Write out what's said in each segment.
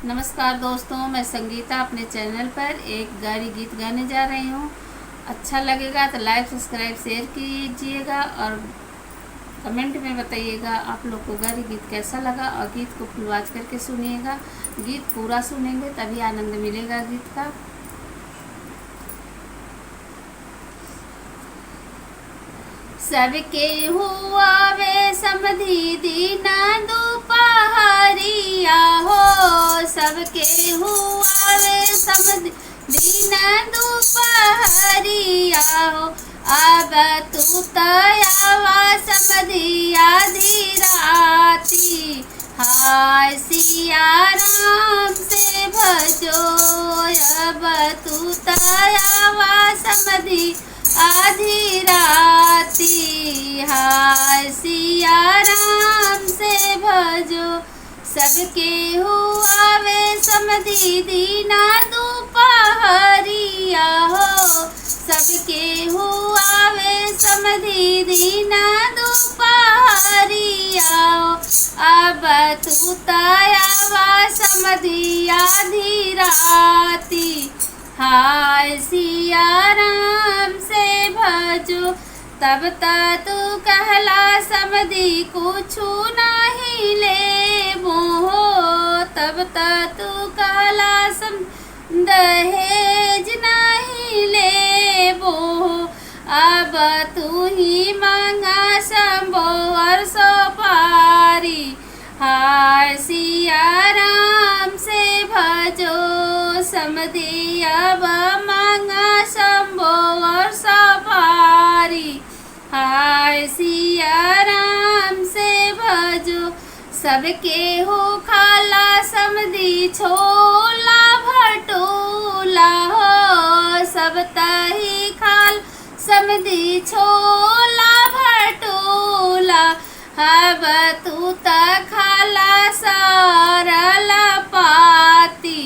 नमस्कार दोस्तों, मैं संगीता अपने चैनल पर एक गाड़ी गीत गाने जा रही हूँ। अच्छा लगेगा तो लाइक सब्सक्राइब शेयर कीजिएगा और कमेंट में बताइएगा आप लोग को गाड़ी गीत कैसा लगा और गीत को फुल वॉच करके सुनिएगा। गीत पूरा सुनेंगे तभी आनंद मिलेगा गीत का। सबके हुआ वे समधी दीना दुपहरिया हो, सबके हुआ वे समधी दीना दुपहरिया हो। अब तू तयावा समधी आधी राती, हाय सिया राम से भजो। अब तू तयावा समधी आधी राती, हाय सिया राम से भजो। सबके हुआ वे समधी दीना दुपहरिया हो, सबके हुआ वे समधी दीना दुपहरिया हो। अब तू तयावा समधी आधी राती, हाय सिया राम से भजो। तब तू कहला समधी कुछु नहीं लेबो हो, तब तू कहला दहेज नहीं लेबो हो। अब तू ही मांगा शंभो और सोपारी, हाय सिया राम से भजो। समधी अब मांगा शंभो और सोपारी, हाय सिया राम से भजो। सबके हो खाला समधी छोला भटूला हो, सब तही खाल समधी छोला भटूला। अब तू त खाला सरल पाती,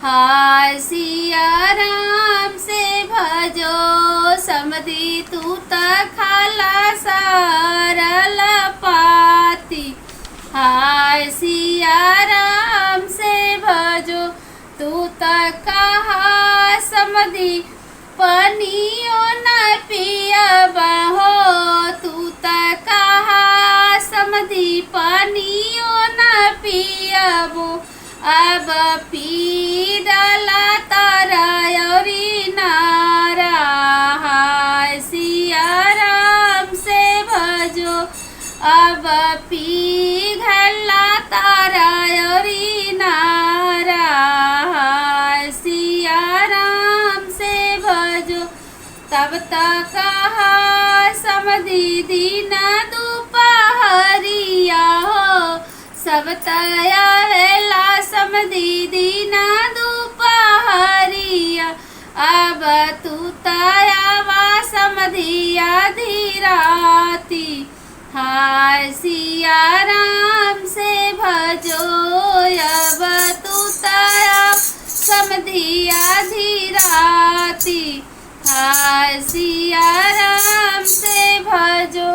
हाय सिया राम से भजो। समधी तू त खाला सरल पाती, हाय सिया राम से भजो। तू त कहा समधी पनियो न पियबा हो, तू त कहा समधी पनियो न पियबो। अब पी डाला तारा औरी नारा, हाय सिया राम से भजो। अब पी घला तारा औरी नारा, हाय सिया राम से भजो। तब तक कहा समधी दीना दुपहरिया हो, सब तयावेला समधी दीना दुपहरिया। अब तू तयावा समधी आधी राती, हाय सिया राम से भजो। अब तू तया समधी आधी राती, हाय सिया राम से भजो।